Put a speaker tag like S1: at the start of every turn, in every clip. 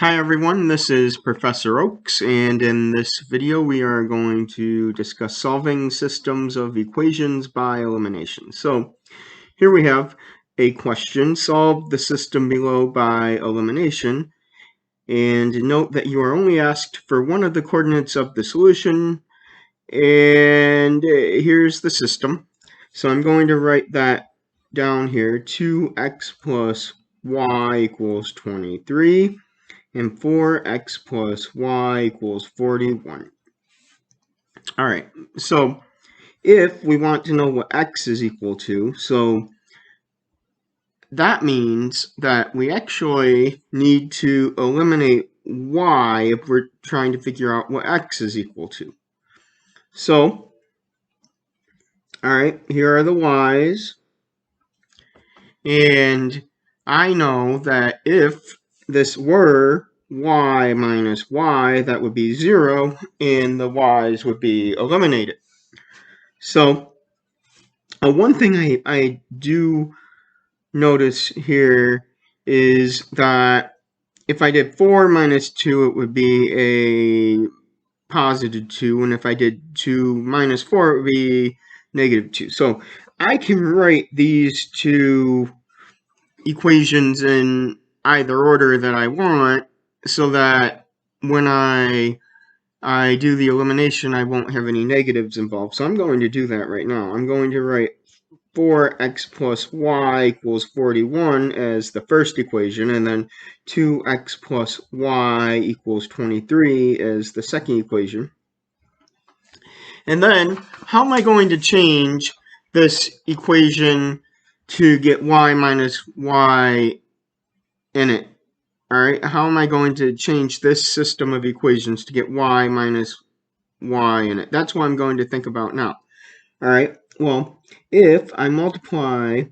S1: Hi everyone, this is Professor Oaks, and in this video we are going to discuss solving systems of equations by elimination. So here we have a question: solve the system below by elimination, and note that you are only asked for one of the coordinates of the solution, and here's the system. So I'm going to write that down here: 2x plus y equals 23. And 4x plus y equals 41. All right, so if we want to know what x is equal to, so that means that we actually need to eliminate y if we're trying to figure out what x is equal to. So, all right, here are the y's. And I know that if this were y minus y, that would be 0, and the y's would be eliminated. So one thing I do notice here is that if I did 4 minus 2, it would be a positive 2, and if I did 2 minus 4, it would be negative 2. So I can write these two equations in either order that I want, so that when I do the elimination, I won't have any negatives involved. So I'm going to do that right now. I'm going to write 4x plus y equals 41 as the first equation, and then 2x plus y equals 23 as the second equation. And then, how am I going to change this equation to get y minus y in it? All right, how am I going to change this system of equations to get y minus y in it? That's what I'm going to think about now. All right, well, if I multiply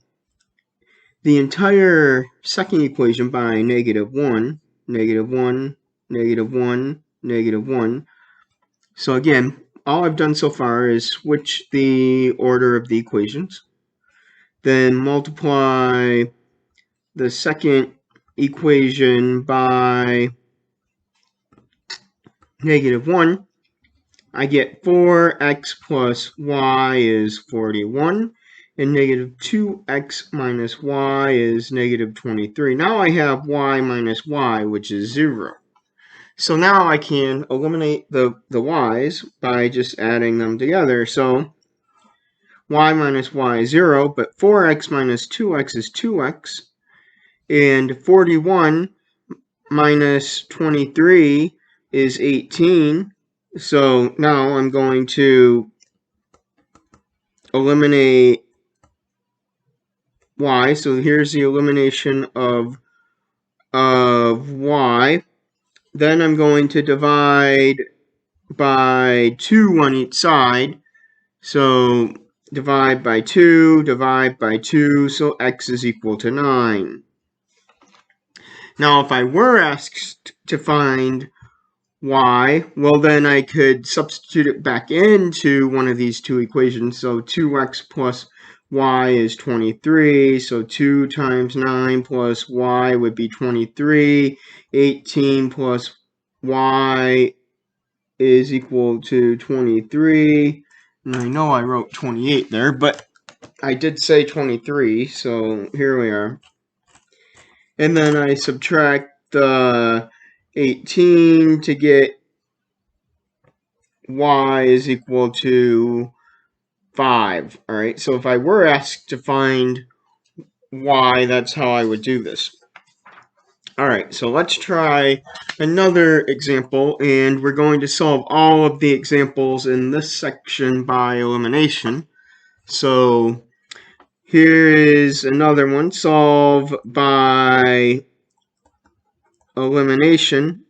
S1: the entire second equation by negative 1, negative 1, negative 1, negative 1. So again, all I've done so far is switch the order of the equations. Then multiply the second equation by negative 1, I get 4x plus y is 41, and negative 2x minus y is negative 23. Now I have y minus y, which is 0. So now I can eliminate the y's by just adding them together. So y minus y is 0, but 4x minus 2x is 2x, and 41 minus 23 is 18. So now I'm going to eliminate y. So here's the elimination of y. Then I'm going to divide by 2 on each side. So divide by 2, divide by 2, so x is equal to 9. Now if I were asked to find y, well then I could substitute it back into one of these two equations. So 2x plus y is 23, so 2 times 9 plus y would be 23. 18 plus y is equal to 23. And I know I wrote 28 there, but I did say 23, so here we are. And then I subtract the 18 to get y is equal to 5. All right, so if I were asked to find y, that's how I would do this. All right, so let's try another example, and we're going to solve all of the examples in this section by elimination. So here is another one: solve by elimination.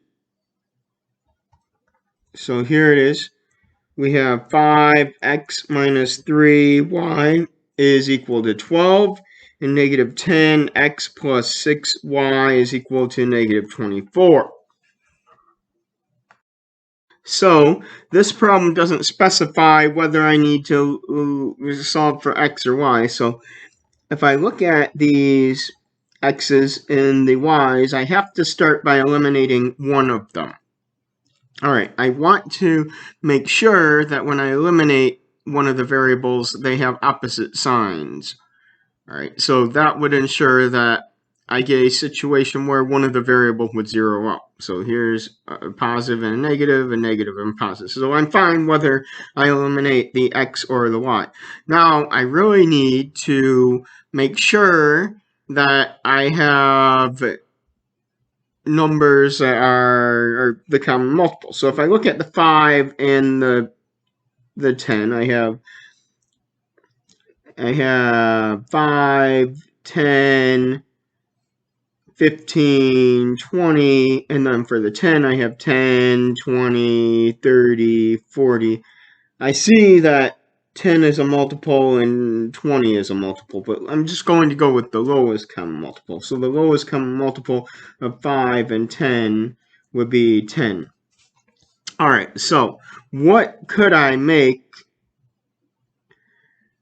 S1: So here it is. We have 5x minus 3y is equal to 12, and negative 10x plus 6y is equal to negative 24. So this problem doesn't specify whether I need to solve for x or y. So if I look at these x's and the y's, I have to start by eliminating one of them. All right, I want to make sure that when I eliminate one of the variables, they have opposite signs. All right, so that would ensure that I get a situation where one of the variables would zero out. So here's a positive and a negative and positive. So I'm fine whether I eliminate the x or the y. Now, I really need to make sure that I have numbers that are the common multiple. So if I look at the 5 and the 10, I have 5, 10, 15, 20, and then for the 10, I have 10, 20, 30, 40. I see that 10 is a multiple and 20 is a multiple, but I'm just going to go with the lowest common multiple. So the lowest common multiple of 5 and 10 would be 10. All right, so what could I make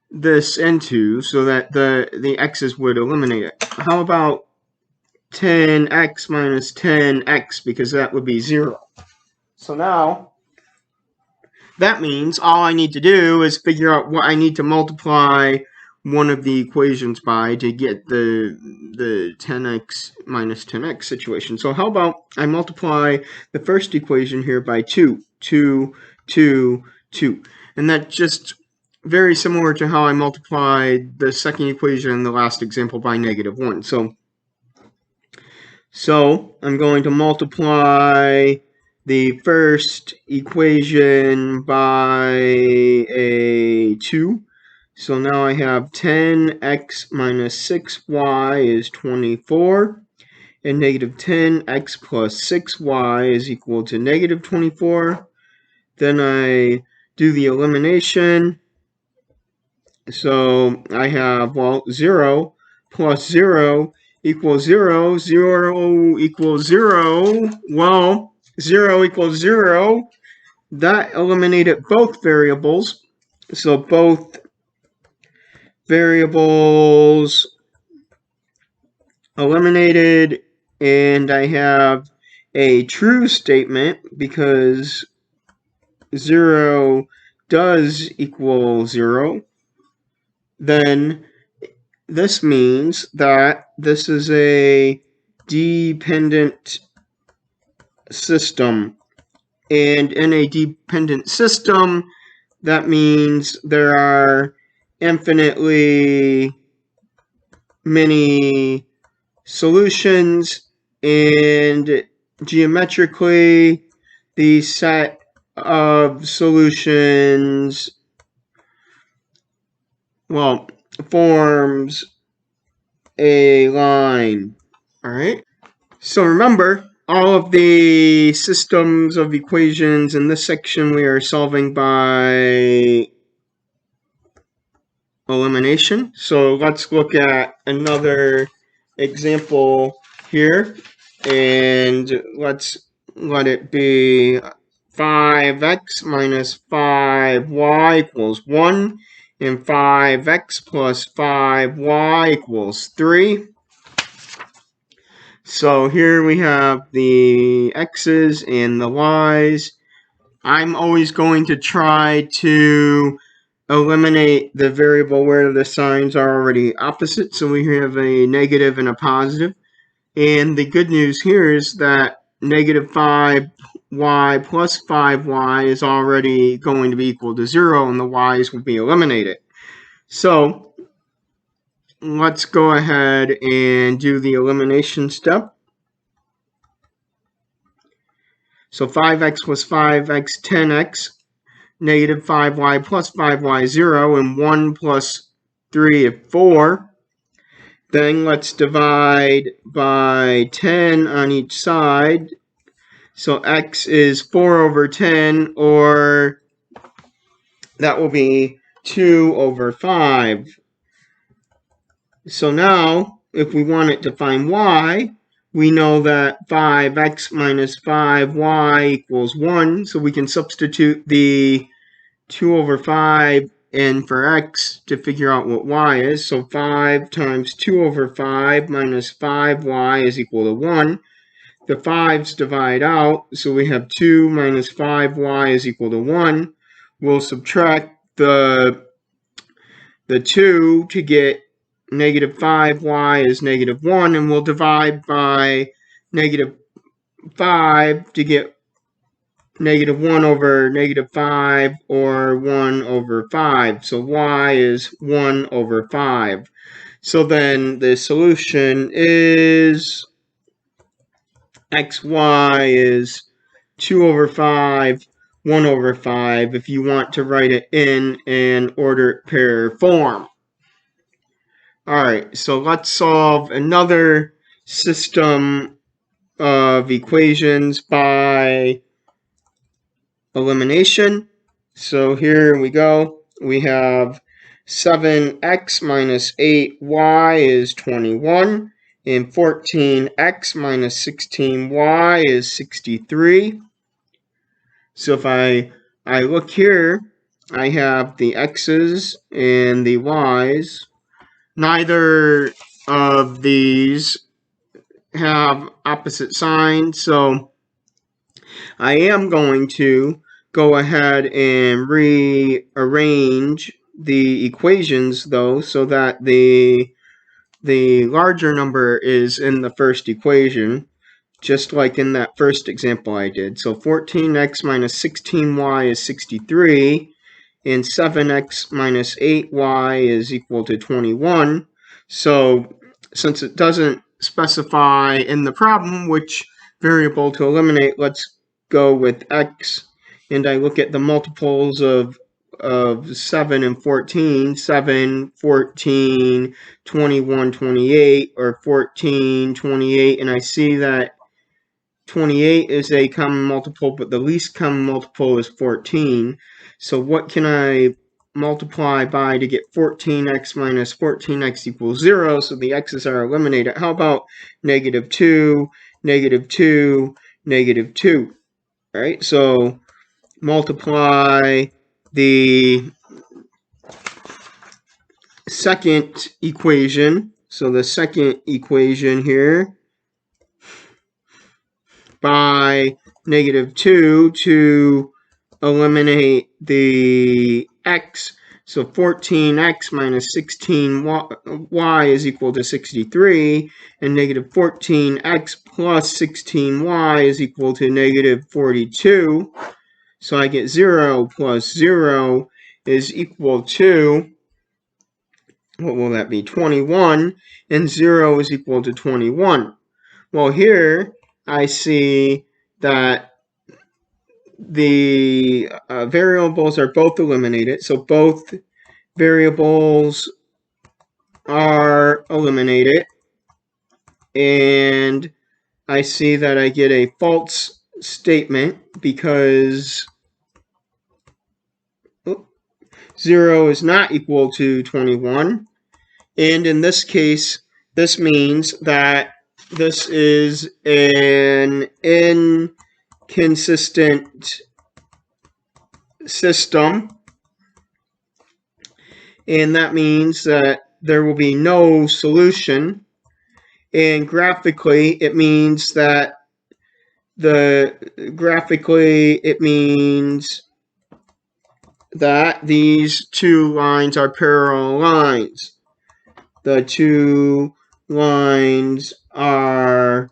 S1: this into so that the x's would eliminate it? How about 10x minus 10x, because that would be 0. So now, that means all I need to do is figure out what I need to multiply one of the equations by to get the 10x minus 10x situation. So how about I multiply the first equation here by 2, 2, 2, 2. And that's just very similar to how I multiplied the second equation in the last example by negative 1. So I'm going to multiply the first equation by a 2. So now I have 10x minus 6y is 24. And negative 10x plus 6y is equal to negative 24. Then I do the elimination. So I have, well, 0 plus 0 equals 0, 0 equals 0, well, 0 equals 0, that eliminated both variables, so both variables eliminated, and I have a true statement because 0 does equal 0, then this means that this is a dependent system. And in a dependent system, that means there are infinitely many solutions, and geometrically, the set of solutions, well, forms a line. All right. So remember, all of the systems of equations in this section we are solving by elimination. So let's look at another example here, and let's let it be 5x minus 5y equals 1, and 5x plus 5y equals 3. So here we have the x's and the y's. I'm always going to try to eliminate the variable where the signs are already opposite. So we have a negative and a positive. And the good news here is that negative 5y plus 5y is already going to be equal to 0, and the y's will be eliminated. So let's go ahead and do the elimination step. So 5x plus 5x, 10x, negative 5y plus 5y, 0, and 1 plus 3 is 4. Then let's divide by 10 on each side. So x is 4 over 10, or that will be 2 over 5. So now, if we wanted to find y, we know that 5x minus 5y equals 1, so we can substitute the 2 over 5 and for x to figure out what y is. So 5 times 2 over 5 minus 5y is equal to 1. The 5's divide out, so we have 2 minus 5y is equal to 1. We'll subtract the 2 to get negative 5y is negative 1, and we'll divide by negative 5 to get negative 1 over negative 5, or 1 over 5. So y is 1 over 5. So then the solution is xy is 2 over 5, 1 over 5, if you want to write it in an ordered pair form. Alright, so let's solve another system of equations by elimination. So here we go. We have 7x minus 8y is 21, and 14x minus 16y is 63. So if I look here, I have the x's and the y's. Neither of these have opposite signs, so I am going to go ahead and rearrange the equations, though, so that the larger number is in the first equation, just like in that first example I did. So 14x minus 16y is 63, and 7x minus 8y is equal to 21. So since it doesn't specify in the problem which variable to eliminate, let's go with x, and I look at the multiples of 7 and 14, 7, 14, 21, 28, or 14, 28, and I see that 28 is a common multiple, but the least common multiple is 14. So what can I multiply by to get 14x minus 14x equals 0? So the x's are eliminated. How about negative 2, negative 2, negative 2? All right, so multiply the second equation. So the second equation here by negative 2 to eliminate the x. So 14x minus 16y is equal to 63, and negative 14x plus 16y is equal to negative 42. So I get 0 plus 0 is equal to, what will that be, 21, and 0 is equal to 21. Well, here I see that the variables are both eliminated, so both variables are eliminated, and I see that I get a false statement because 0 is not equal to 21, and in this case, this means that this is an inconsistent system, and that means that there will be no solution. And graphically, it means that these two lines are parallel lines. The two lines are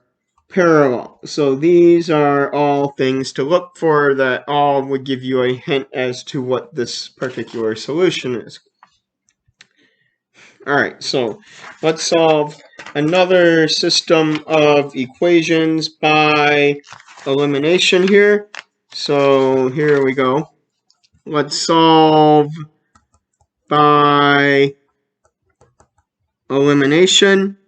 S1: parallel. So these are all things to look for that all would give you a hint as to what this particular solution is. Alright, so let's solve another system of equations by elimination here. So here we go. Let's solve by elimination.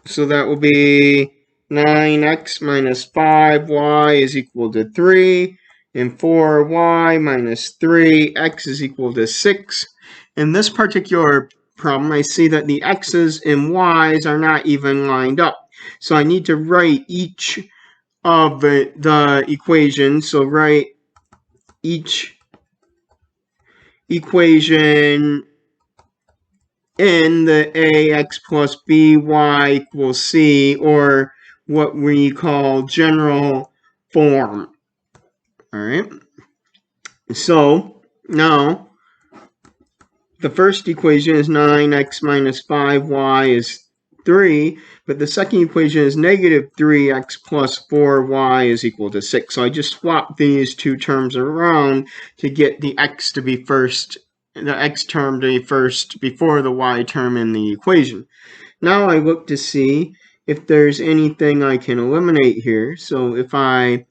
S1: So that will be 9x minus 5y is equal to 3, and 4y minus 3x is equal to 6. In this particular problem, I see that the x's and y's are not even lined up. So I need to write each of the equations. So write each equation in the ax plus by equals c, or what we call general form. All right. So now the first equation is 9x minus 5y is 3, but the second equation is negative 3x plus 4y is equal to 6. So I just swapped these two terms around to get the x to be first, the x term to be first before the y term in the equation. Now I look to see if there's anything I can eliminate here. So if I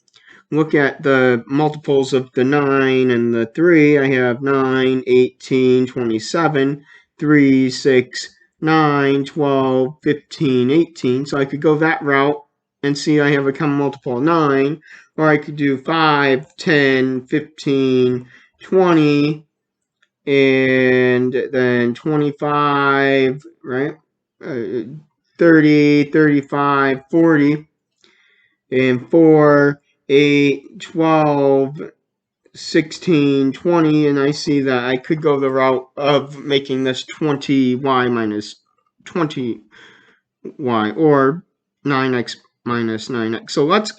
S1: look at the multiples of the 9 and the 3, I have 9, 18, 27, 3, 6, 9, 12, 15, 18. So I could go that route and see I have a common multiple of 9, or I could do 5, 10, 15, 20, and then 25, right? 30, 35, 40, and 4, 8, 12, 16, 20, and I see that I could go the route of making this 20y minus 20y, or 9x minus 9x. So let's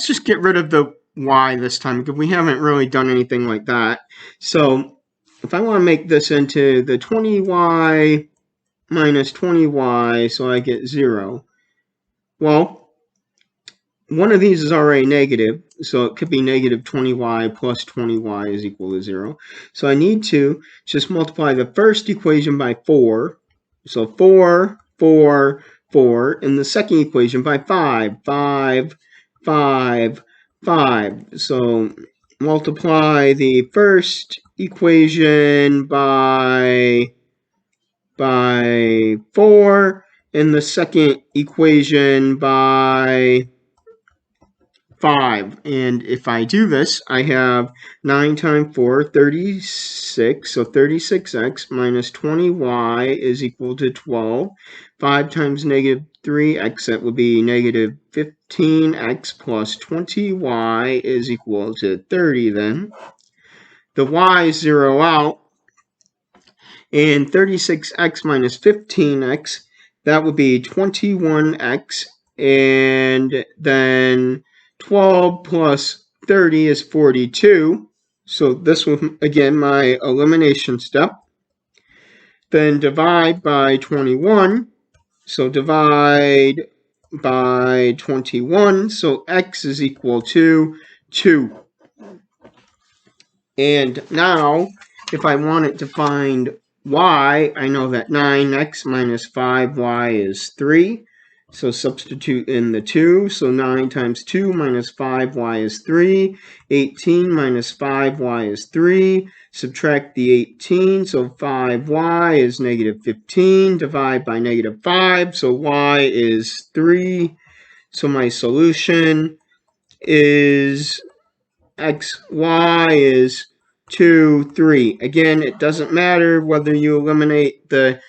S1: just get rid of the y this time, because we haven't really done anything like that. So if I want to make this into the 20y minus 20y, so I get 0. Well, one of these is already negative, so it could be negative 20y plus 20y is equal to 0. So I need to just multiply the first equation by 4. So 4, 4, 4. And the second equation by 5. 5, 5, 5. So multiply the first equation by 4, and the second equation by 5. And if I do this, I have 9 times 4, 36. So 36x minus 20y is equal to 12. 5 times negative 3x, that would be negative 15x plus 20y is equal to 30 then. The y's zero out. And 36x minus 15x, that would be 21x. And then 12 plus 30 is 42. So this was, again, my elimination step. Then divide by 21. So divide by 21. So x is equal to 2. And now, if I wanted to find y, I know that 9x minus 5y is 3. So substitute in the 2. So 9 times 2 minus 5y is 3. 18 minus 5y is 3. Subtract the 18. So 5y is negative 15. Divide by negative 5. So y is 3. So my solution is xy is 2, 3. Again, it doesn't matter whether you eliminate the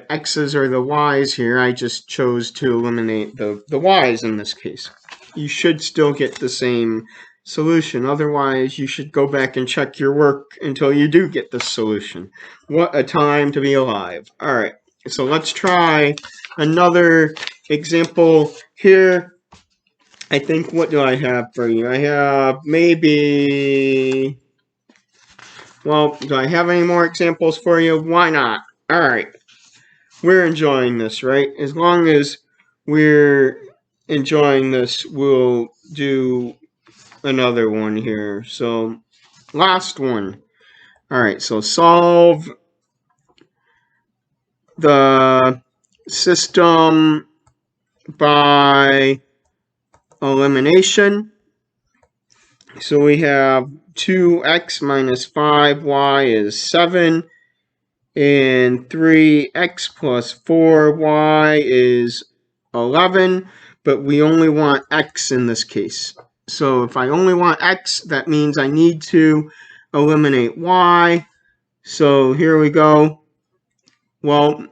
S1: x's or the y's here. I just chose to eliminate the y's in this case. You should still get the same solution. Otherwise, you should go back and check your work until you do get the solution. What a time to be alive. All right, so let's try another example here. I think, what do I have for you? I have maybe, well, do I have any more examples for you? Why not? All right. We're enjoying this, right? As long as we're enjoying this, we'll do another one here. So, last one. All right, so solve the system by elimination. So we have 2x minus 5y is 7, and 3x plus 4y is 11, but we only want x in this case. So if I only want x, that means I need to eliminate y. So here we go. Well,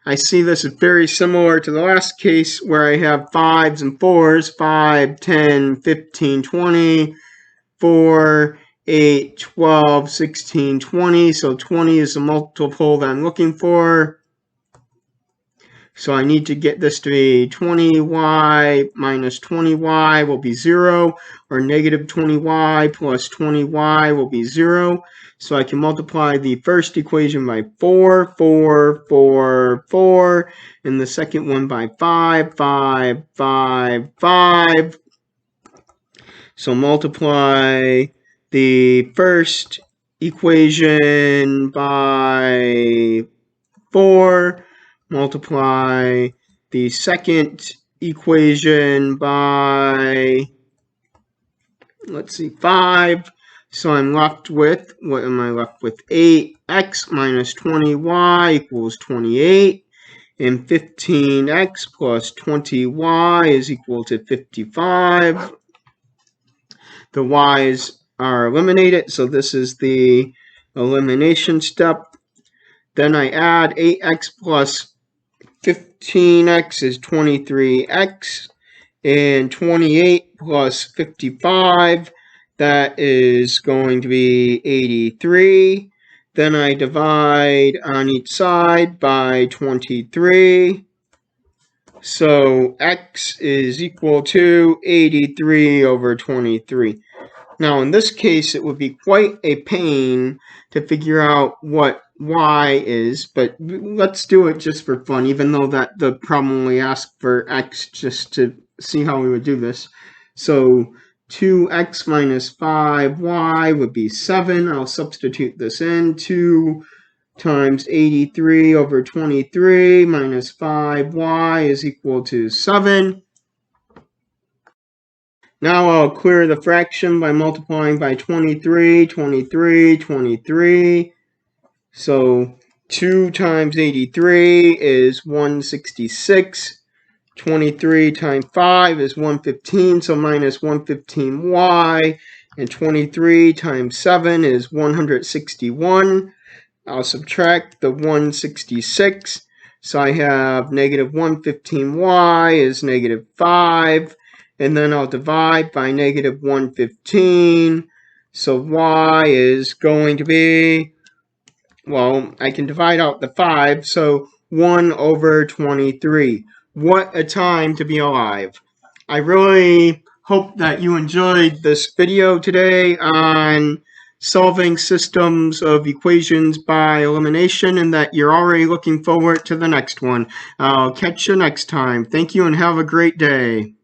S1: I see this is very similar to the last case where I have 5s and 4s, 5, 10, 15, 20, 4, 8, 12, 16, 20. So 20 is the multiple that I'm looking for. So I need to get this to be 20y minus 20y will be 0, or negative 20y plus 20y will be 0. So I can multiply the first equation by 4, 4, 4, 4, and the second one by 5, 5, 5, 5. So multiply the first equation by 4, multiply the second equation by, let's see, 5. So I'm left with, what am I left with? 8x minus 20y equals 28. And 15x plus 20y is equal to 55. The y's are eliminated, so this is the elimination step. Then I add 8x plus 15x is 23x, and 28 plus 55, that is going to be 83. Then I divide on each side by 23. So x is equal to 83 over 23. Now in this case, it would be quite a pain to figure out what y is, but let's do it just for fun, even though that the problem only asks for x, just to see how we would do this. So 2x minus 5y would be 7. I'll substitute this in. 2 times 83 over 23 minus 5y is equal to 7. Now I'll clear the fraction by multiplying by 23, 23, 23. So 2 times 83 is 166. 23 times 5 is 115, so minus 115y. And 23 times 7 is 161. I'll subtract the 166. So I have negative 115y is negative 5. And then I'll divide by negative 115. So y is going to be, well, I can divide out the 5. So 1 over 23. What a time to be alive. I really hope that you enjoyed this video today on solving systems of equations by elimination, and that you're already looking forward to the next one. I'll catch you next time. Thank you and have a great day.